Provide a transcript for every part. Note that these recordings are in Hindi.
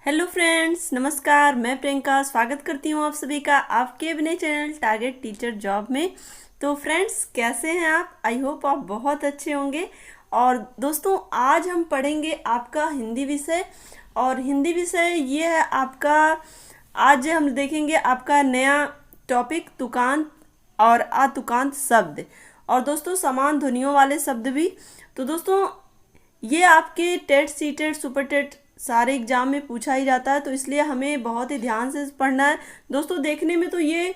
हेलो फ्रेंड्स, नमस्कार। मैं प्रियंका स्वागत करती हूँ आप सभी का आपके अपने चैनल टारगेट टीचर जॉब में। तो फ्रेंड्स, कैसे हैं आप? आई होप आप बहुत अच्छे होंगे। और दोस्तों, आज हम पढ़ेंगे आपका हिंदी विषय। और हिंदी विषय ये है आपका, आज हम देखेंगे आपका नया टॉपिक तुकांत और अतुकांत शब्द। और दोस्तों, समान ध्वनियों वाले शब्द भी। तो दोस्तों, ये आपके TET C TET super TET सारे एग्जाम में पूछा ही जाता है, तो इसलिए हमें बहुत ही ध्यान से पढ़ना है। दोस्तों, देखने में तो ये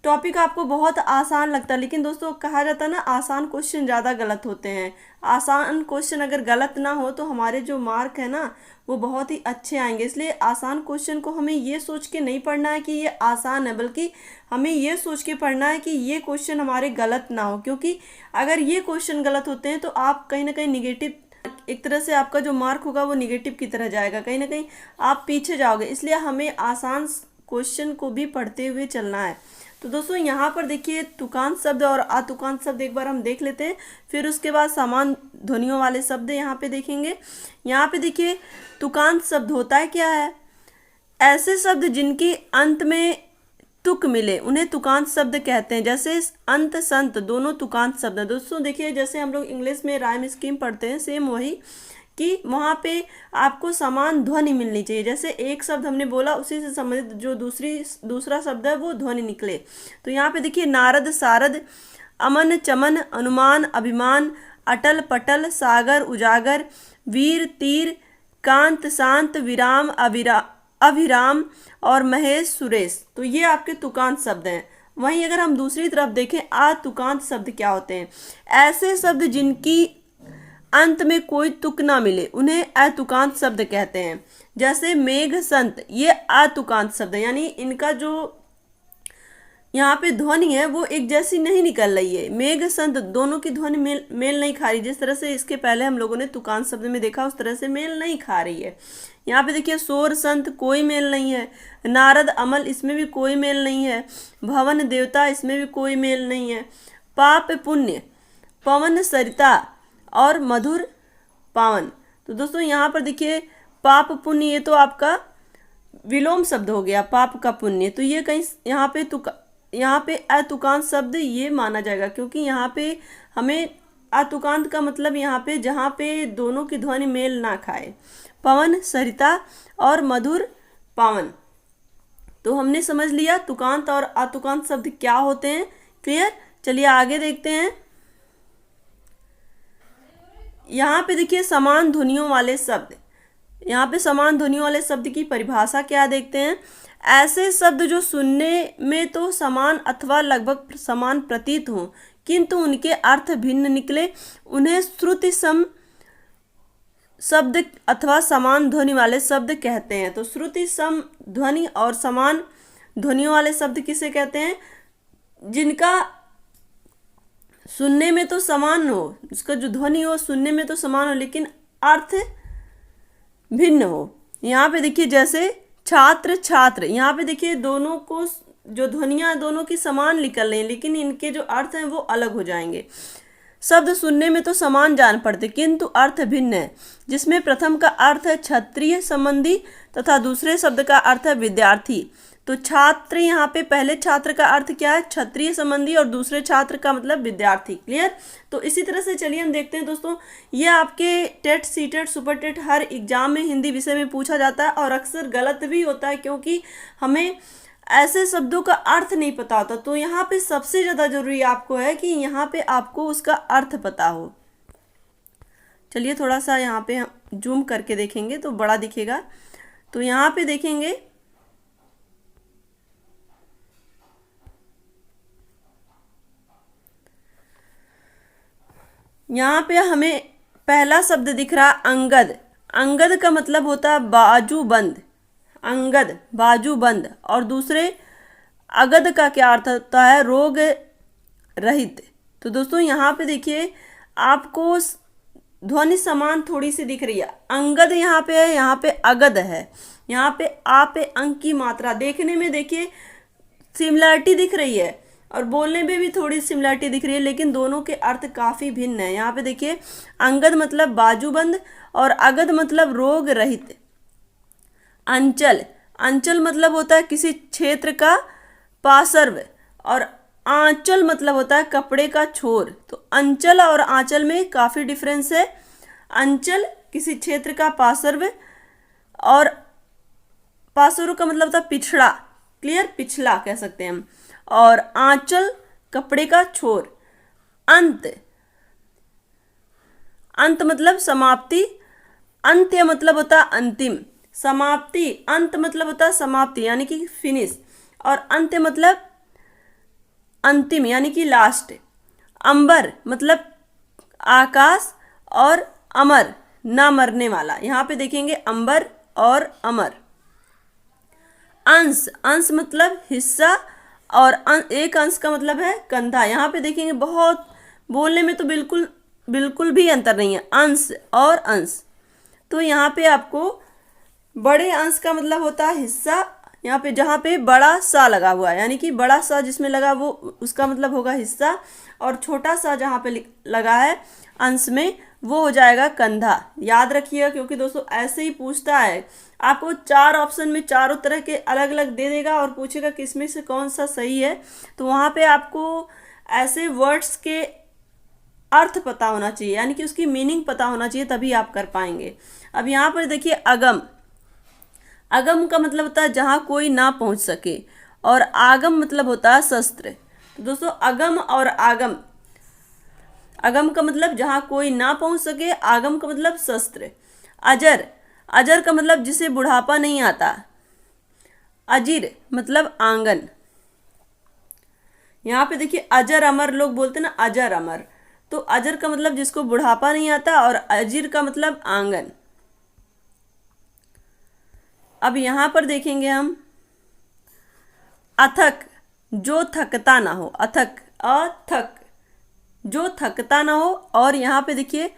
टॉपिक आपको बहुत आसान लगता है, लेकिन दोस्तों कहा जाता है ना, आसान क्वेश्चन ज़्यादा गलत होते हैं। आसान क्वेश्चन अगर गलत ना हो तो हमारे जो मार्क है ना, वो बहुत ही अच्छे आएंगे। इसलिए आसान क्वेश्चन को हमें ये सोच के नहीं पढ़ना है कि ये आसान है, बल्कि हमें ये सोच के पढ़ना है कि ये क्वेश्चन हमारे गलत ना हो। क्योंकि अगर ये क्वेश्चन गलत होते हैं तो आप कहीं ना कहीं निगेटिव, एक तरह से आपका जो मार्क होगा वो निगेटिव की तरह जाएगा, कहीं ना कहीं आप पीछे जाओगे। इसलिए हमें आसान क्वेश्चन को भी पढ़ते हुए चलना है। तो दोस्तों, यहाँ पर देखिए तुकांत शब्द और अतुकांत शब्द एक बार हम देख लेते हैं, फिर उसके बाद समान ध्वनियों वाले शब्द यहाँ पे देखेंगे। यहाँ पे देखिए, तुकांत शब्द होता है क्या है? ऐसे शब्द जिनके अंत में तुक मिले उन्हें तुकांत शब्द कहते हैं। जैसे अंत संत दोनों तुकांत शब्द हैं। दोस्तों देखिए, जैसे हम लोग इंग्लिश में राइम स्कीम पढ़ते हैं, सेम वही कि वहाँ पे आपको समान ध्वनि मिलनी चाहिए। जैसे एक शब्द हमने बोला, उसी से संबंधित जो दूसरा शब्द है वो ध्वनि निकले। तो यहाँ पे देखिए, नारद सारद, अमन चमन, अनुमान अभिमान, अटल पटल, सागर उजागर, वीर तीर, कांत शांत, विराम अभिराम और महेश सुरेश। तो ये आपके तुकांत शब्द हैं। वहीं अगर हम दूसरी तरफ देखें, अतुकांत शब्द क्या होते हैं? ऐसे शब्द जिनकी अंत में कोई तुक ना मिले उन्हें अतुकांत शब्द कहते हैं। जैसे मेघ संत, ये अतुकांत शब्द है, यानी इनका जो यहाँ पे ध्वनि है वो एक जैसी नहीं निकल रही है। मेघ संत दोनों की ध्वनि मेल नहीं खा रही। जिस तरह से इसके पहले हम लोगों ने तुकांत शब्द में देखा, उस तरह से मेल नहीं खा रही है। यहाँ पे देखिए, सोर संत, कोई मेल नहीं है। नारद अमल, इसमें भी कोई मेल नहीं है। भवन देवता, इसमें भी कोई मेल नहीं है। पाप पुण्य, पवन सरिता और मधुर पावन। तो दोस्तों यहाँ पर देखिए, पाप पुण्य, ये तो आपका विलोम शब्द हो गया, पाप का पुण्य। तो ये कहीं यहाँ पे अतुकांत शब्द ये माना जाएगा, क्योंकि यहाँ पे हमें अतुकांत का मतलब यहाँ पे जहाँ पे दोनों की ध्वनि मेल ना खाए। पवन सरिता और मधुर पावन। तो हमने समझ लिया तुकांत और अतुकांत शब्द क्या होते हैं। क्लियर? चलिए आगे देखते हैं। यहाँ पे देखिए, समान ध्वनियों वाले शब्द। यहाँ पे समान ध्वनियों वाले शब्द की परिभाषा क्या देखते हैं। ऐसे शब्द जो सुनने में तो समान अथवा लगभग समान प्रतीत हों, किंतु उनके अर्थ भिन्न निकले, उन्हें श्रुति सम शब्द अथवा समान ध्वनि वाले शब्द कहते हैं। तो श्रुति सम ध्वनि और समान ध्वनियों वाले शब्द किसे कहते हैं? जिनका सुनने में तो समान हो, उसका जो ध्वनि हो सुनने में तो समान हो, लेकिन अर्थ भिन्न हो। यहाँ पे देखिए, जैसे छात्र छात्र, यहाँ पे देखिए दोनों को जो ध्वनियाँ दोनों की समान निकल रही हैं, लेकिन इनके जो अर्थ हैं वो अलग हो जाएंगे। शब्द सुनने में तो समान जान पड़ते, किंतु अर्थ भिन्न है। जिसमें प्रथम का अर्थ है क्षत्रिय संबंधी तथा दूसरे शब्द का अर्थ है विद्यार्थी। तो छात्र, यहाँ पे पहले छात्र का अर्थ क्या है? क्षत्रिय संबंधी, और दूसरे छात्र का मतलब विद्यार्थी। क्लियर? तो इसी तरह से चलिए हम देखते हैं दोस्तों, ये आपके TET C TET super TET हर एग्जाम में हिंदी विषय में पूछा जाता है, और अक्सर गलत भी होता है, क्योंकि हमें ऐसे शब्दों का अर्थ नहीं पता होता। तो यहाँ पे सबसे ज़्यादा जरूरी आपको है कि यहाँ पे आपको उसका अर्थ पता हो। चलिए थोड़ा सा यहाँ पे हम जूम करके देखेंगे तो बड़ा दिखेगा। तो यहाँ पे देखेंगे, यहाँ पे हमें पहला शब्द दिख रहा अंगद। अंगद का मतलब होता है बाजूबंद, अंगद बाजूबंद। और दूसरे अगद का क्या अर्थ होता है? रोग रहित। तो दोस्तों यहाँ पे देखिए, आपको ध्वनि समान थोड़ी सी दिख रही है। अंगद यहाँ पे है, यहाँ पे अगद है। यहाँ पे आ पे अंक की मात्रा देखने में देखिए सिमिलरिटी दिख रही है, और बोलने में भी थोड़ी सिमिलरिटी दिख रही है, लेकिन दोनों के अर्थ काफ़ी भिन्न है। यहाँ पे देखिए, अंगद मतलब बाजूबंद और अगद मतलब रोग रहित। अंचल, अंचल मतलब होता है किसी क्षेत्र का पार्श्व, और आंचल मतलब होता है कपड़े का छोर। तो अंचल और आंचल में काफ़ी डिफरेंस है। अंचल किसी क्षेत्र का पार्श्व, और पार्श्व का मतलब होता है पिछड़ा, क्लियर, पिछला कह सकते हैं हम। और आंचल कपड़े का छोर। अंत, अंत मतलब समाप्ति, अंत्य मतलब होता है अंतिम, समाप्ति, अंत मतलब होता है समाप्ति यानी कि फिनिश, और अंत्य मतलब अंतिम यानी कि लास्ट। अंबर मतलब आकाश, और अमर ना मरने वाला, यहाँ पे देखेंगे अंबर और अमर। अंश, अंश मतलब हिस्सा, और एक अंश का मतलब है कंधा। यहाँ पे देखेंगे बहुत बोलने में तो बिल्कुल बिल्कुल भी अंतर नहीं है, अंश और अंश। तो यहाँ पे आपको बड़े अंश का मतलब होता है हिस्सा, यहाँ पे जहाँ पे बड़ा सा लगा हुआ है यानी कि बड़ा सा जिसमें लगा वो उसका मतलब होगा हिस्सा, और छोटा सा जहाँ पे लगा है अंश में वो हो जाएगा कंधा। याद रखिएगा, क्योंकि दोस्तों ऐसे ही पूछता है, आपको 4 ऑप्शन में चारों तरह के अलग अलग दे देगा और पूछेगा किसमें से कौन सा सही है। तो वहाँ पे आपको ऐसे वर्ड्स के अर्थ पता होना चाहिए, यानी कि उसकी मीनिंग पता होना चाहिए, तभी आप कर पाएंगे। अब यहाँ पर देखिए अगम, अगम का मतलब होता है जहाँ कोई ना पहुँच सके, और आगम मतलब होता है शस्त्र। तो दोस्तों अगम और आगम, अगम का मतलब जहाँ कोई ना पहुँच सके, आगम का मतलब शस्त्र। अजर, अजर का मतलब जिसे बुढ़ापा नहीं आता। अजीर मतलब आंगन। यहाँ पे देखिए अजर अमर लोग बोलते हैं ना, अजर अमर, तो अजर का मतलब जिसको बुढ़ापा नहीं आता, और अजीर का मतलब आंगन। अब यहाँ पर देखेंगे हम अथक, जो थकता ना हो, अथक, अथक जो थकता ना हो। और यहाँ पे देखिए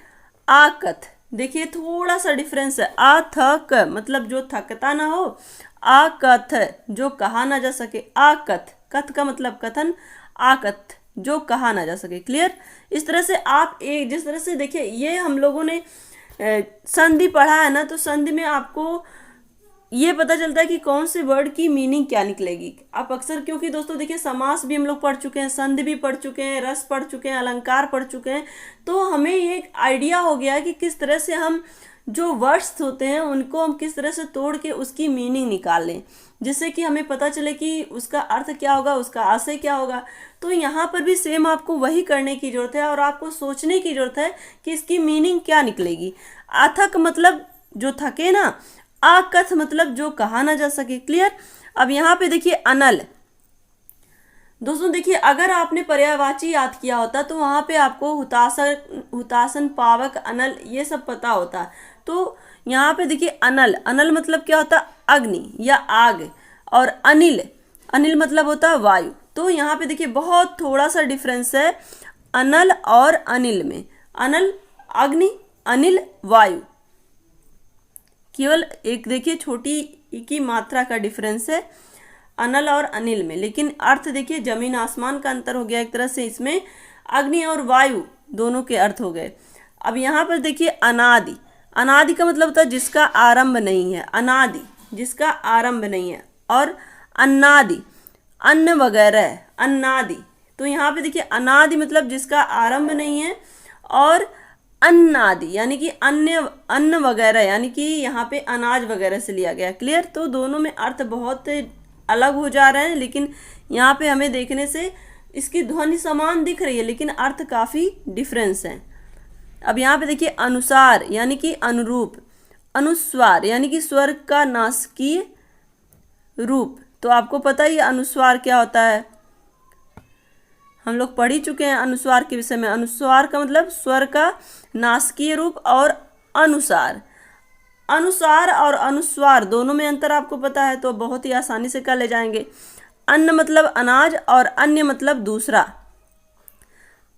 आकथ, देखिए थोड़ा सा डिफरेंस है, अथक मतलब जो थकता ना हो, आकथ जो कहा ना जा सके, आकथ, कथ का मतलब कथन, आकथ जो कहा ना जा सके। क्लियर। इस तरह से आप एक जिस तरह से देखिए, ये हम लोगों ने संधि पढ़ा है ना, तो संधि में आपको ये पता चलता है कि कौन से वर्ड की मीनिंग क्या निकलेगी। आप अक्सर, क्योंकि दोस्तों देखिए समास भी हम लोग पढ़ चुके हैं, संधि भी पढ़ चुके हैं, रस पढ़ चुके हैं, अलंकार पढ़ चुके हैं, तो हमें ये एक आइडिया हो गया है कि किस तरह से हम जो वर्ड्स होते हैं उनको हम किस तरह से तोड़ के उसकी मीनिंग निकाल लें, जिससे कि हमें पता चले कि उसका अर्थ क्या होगा, उसका आशय क्या होगा। तो यहाँ पर भी सेम आपको वही करने की जरूरत है, और आपको सोचने की जरूरत है कि इसकी मीनिंग क्या निकलेगी। अथक मतलब जो थके ना, आकथ मतलब जो कहा ना जा सके। क्लियर। अब यहाँ पे देखिए अनल, दोस्तों देखिए अगर आपने पर्यायवाची याद किया होता तो वहाँ पे आपको हुतासन, हुतासन, पावक, अनल ये सब पता होता। तो यहाँ पे देखिए अनल, अनल मतलब क्या होता है, अग्नि या आग, और अनिल, अनिल मतलब होता है वायु। तो यहाँ पे देखिए बहुत थोड़ा सा डिफरेंस है अनल और अनिल में। अनल अग्नि, अनिल वायु, केवल एक देखिए छोटी की मात्रा का डिफरेंस है अनल और अनिल में, लेकिन अर्थ देखिए जमीन आसमान का अंतर हो गया एक तरह से। इसमें अग्नि और वायु दोनों के अर्थ हो गए। अब यहाँ पर देखिए अनादि, अनादि का मतलब होता है जिसका आरंभ नहीं है, अनादि जिसका आरंभ नहीं है। और अन्नादि, अन्न वगैरह, अन्नादि, तो यहाँ पे देखिए अनादि मतलब जिसका आरंभ नहीं है, और अन्नादि यानी कि अन्य, अन्न वगैरह यानी कि यहाँ पे अनाज वगैरह से लिया गया। क्लियर। तो दोनों में अर्थ बहुत अलग हो जा रहे हैं, लेकिन यहाँ पे हमें देखने से इसकी ध्वनि समान दिख रही है, लेकिन अर्थ काफ़ी डिफरेंस है। अब यहाँ पे देखिए अनुसार यानी कि अनुरूप, अनुस्वार यानी कि स्वर का नासकीय रूप। तो आपको पता ही अनुस्वार क्या होता है, हम लोग पढ़ ही चुके हैं अनुस्वार के विषय में। अनुस्वार का मतलब स्वर का नासकीय रूप, और अनुसार, अनुसार और अनुस्वार दोनों में अंतर आपको पता है, तो बहुत ही आसानी से कर ले जाएंगे। अन्न मतलब अनाज, और अन्य मतलब दूसरा।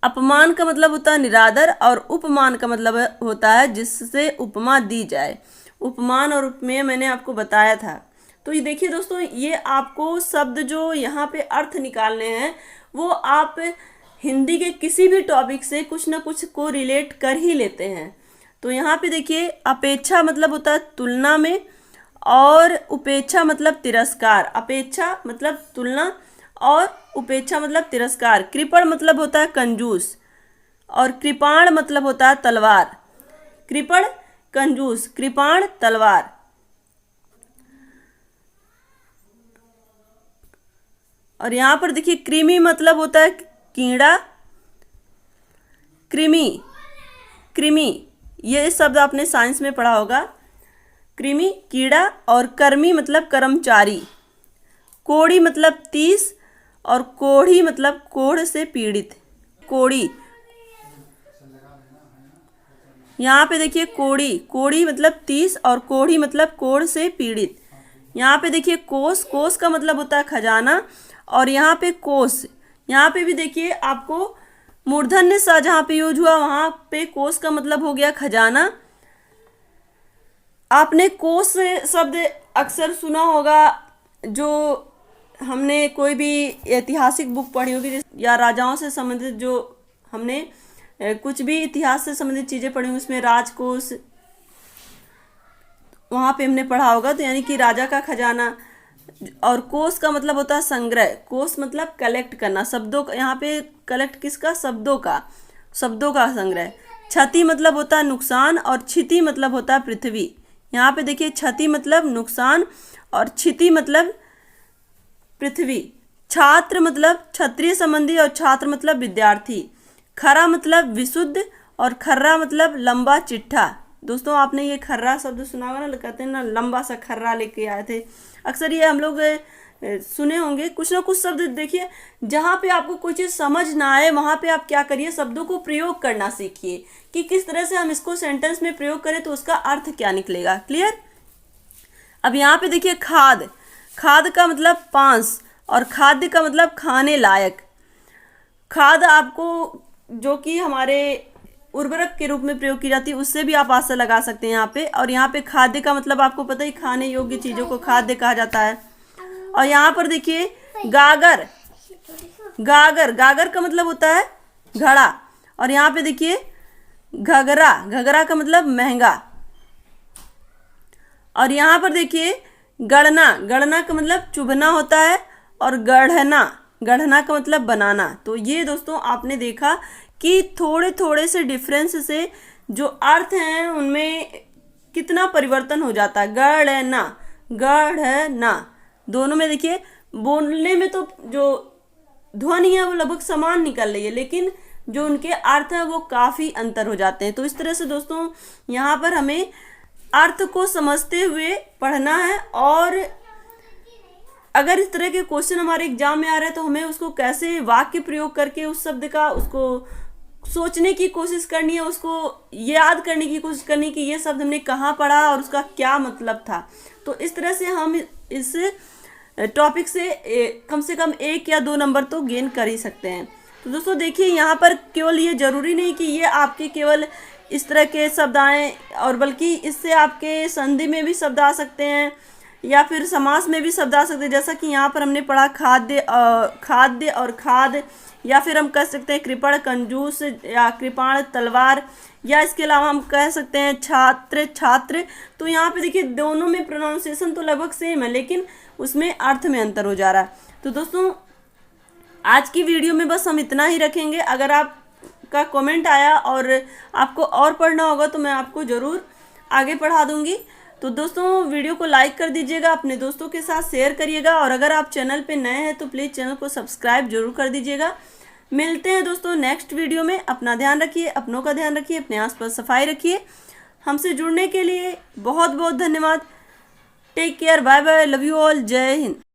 अपमान का मतलब होता है निरादर, और उपमान का मतलब होता है जिससे उपमा दी जाए। उपमान और उपमेय मैंने आपको बताया था। तो ये देखिए दोस्तों, ये आपको शब्द जो यहाँ पे अर्थ निकालने हैं वो आप हिंदी के किसी भी टॉपिक से कुछ ना कुछ को रिलेट कर ही लेते हैं। तो यहाँ पे देखिए अपेक्षा मतलब होता है तुलना में, और उपेक्षा मतलब तिरस्कार। अपेक्षा मतलब तुलना और उपेक्षा मतलब तिरस्कार। कृपण मतलब होता है कंजूस और कृपाण मतलब होता है तलवार। कृपण कंजूस, कृपाण तलवार। और यहाँ पर देखिए कृमि मतलब होता है कीड़ा। कृमि, कृमि ये शब्द आपने साइंस में पढ़ा होगा। कृमि कीड़ा और कर्मी मतलब कर्मचारी। कोढ़ी मतलब 30 और कोढ़ी मतलब कोढ़ से पीड़ित। कोढ़ी, यहाँ पे देखिए कोढ़ी, कोढ़ी मतलब 30 और कोढ़ी मतलब कोढ़ से पीड़ित। यहाँ पे देखिए कोष, कोष का मतलब होता है खजाना। और यहाँ पे कोष, यहाँ पे भी देखिए आपको मूर्धन्य स जहाँ पे यूज हुआ वहाँ पे कोष का मतलब हो गया खजाना। आपने कोष शब्द अक्सर सुना होगा, जो हमने कोई भी ऐतिहासिक बुक पढ़ी होगी या राजाओं से संबंधित जो हमने कुछ भी इतिहास से संबंधित चीज़ें पढ़ी, उसमें राजकोष वहाँ पे हमने पढ़ा होगा। तो यानी कि राजा का खजाना। और कोष का मतलब होता है संग्रह। कोष मतलब कलेक्ट करना, शब्दों का, यहाँ पे कलेक्ट किसका, शब्दों का, शब्दों का संग्रह। क्षति मतलब होता है नुकसान और क्षिति मतलब होता है पृथ्वी। यहाँ पे देखिए क्षति मतलब नुकसान और क्षिति मतलब पृथ्वी। छात्र मतलब क्षत्रिय संबंधी और छात्र मतलब विद्यार्थी। खरा मतलब विशुद्ध और खर्रा मतलब लंबा चिट्ठा। दोस्तों आपने ये खर्रा शब्द सुना होगा ना, कहते हैं ना लंबा सा खर्रा लेके आए थे। अक्सर ये हम लोग सुने होंगे। कुछ ना कुछ शब्द देखिए, जहाँ पे आपको कोई चीज़ समझ ना आए वहाँ पे आप क्या करिए, शब्दों को प्रयोग करना सीखिए कि किस तरह से हम इसको सेंटेंस में प्रयोग करें तो उसका अर्थ क्या निकलेगा। क्लियर। अब यहाँ पे देखिए खाद, खाद का मतलब पांस और खाद्य का मतलब खाने लायक। खाद आपको जो कि हमारे उर्वरक के रूप में प्रयोग की जाती है, उससे भी आप आशा लगा सकते हैं यहाँ पे। और यहाँ पे खाद्य का मतलब आपको पता ही, खाने योग्य चीज़ों को खाद्य कहा जाता है। और यहाँ पर देखिए गागर, गागर, गागर का मतलब होता है घड़ा। और यहाँ पे देखिए घगरा, घगरा का मतलब महंगा। और यहाँ पर देखिए गणना, गणना का मतलब चुभना होता है। और गढ़ना, गढ़ना का मतलब बनाना। तो ये दोस्तों आपने देखा कि थोड़े थोड़े से डिफरेंस से जो अर्थ हैं उनमें कितना परिवर्तन हो जाता है। गढ़ना, गढ़ना, दोनों में देखिए बोलने में तो जो ध्वनि है वो लगभग समान निकल रही है, लेकिन जो उनके अर्थ है वो काफ़ी अंतर हो जाते हैं। तो इस तरह से दोस्तों यहाँ पर हमें अर्थ को समझते हुए पढ़ना है। और अगर इस तरह के क्वेश्चन हमारे एग्जाम में आ रहे हैं तो हमें उसको कैसे वाक्य प्रयोग करके उस शब्द का उसको सोचने की कोशिश करनी है, उसको याद करने की कोशिश करनी कि ये शब्द हमने कहाँ पढ़ा और उसका क्या मतलब था। तो इस तरह से हम इस टॉपिक से कम 1 या 2 नंबर तो गेन कर ही सकते हैं। तो दोस्तों देखिए यहाँ पर केवल ये ज़रूरी नहीं कि ये आपके केवल इस तरह के शब्द आएँ, और बल्कि इससे आपके संधि में भी शब्द आ सकते हैं या फिर समास में भी शब्द आ सकते हैं। जैसा कि यहाँ पर हमने पढ़ा खाद्य, खाद्य और खाद, या फिर हम कह सकते हैं कृपण कंजूस या कृपाण तलवार, या इसके अलावा हम कह सकते हैं छात्र, छात्र। तो यहाँ पे देखिए दोनों में प्रोनाउंसिएशन तो लगभग सेम है, लेकिन उसमें अर्थ में अंतर हो जा रहा है। तो दोस्तों आज की वीडियो में बस हम इतना ही रखेंगे। अगर आपका कमेंट आया और आपको और पढ़ना होगा तो मैं आपको ज़रूर आगे पढ़ा दूँगी। तो दोस्तों वीडियो को लाइक कर दीजिएगा, अपने दोस्तों के साथ शेयर करिएगा, और अगर आप चैनल पे नए हैं तो प्लीज़ चैनल को सब्सक्राइब जरूर कर दीजिएगा। मिलते हैं दोस्तों नेक्स्ट वीडियो में। अपना ध्यान रखिए, अपनों का ध्यान रखिए, अपने आसपास सफाई रखिए। हमसे जुड़ने के लिए बहुत बहुत धन्यवाद। Take care, bye bye, love you all, जय हिंद।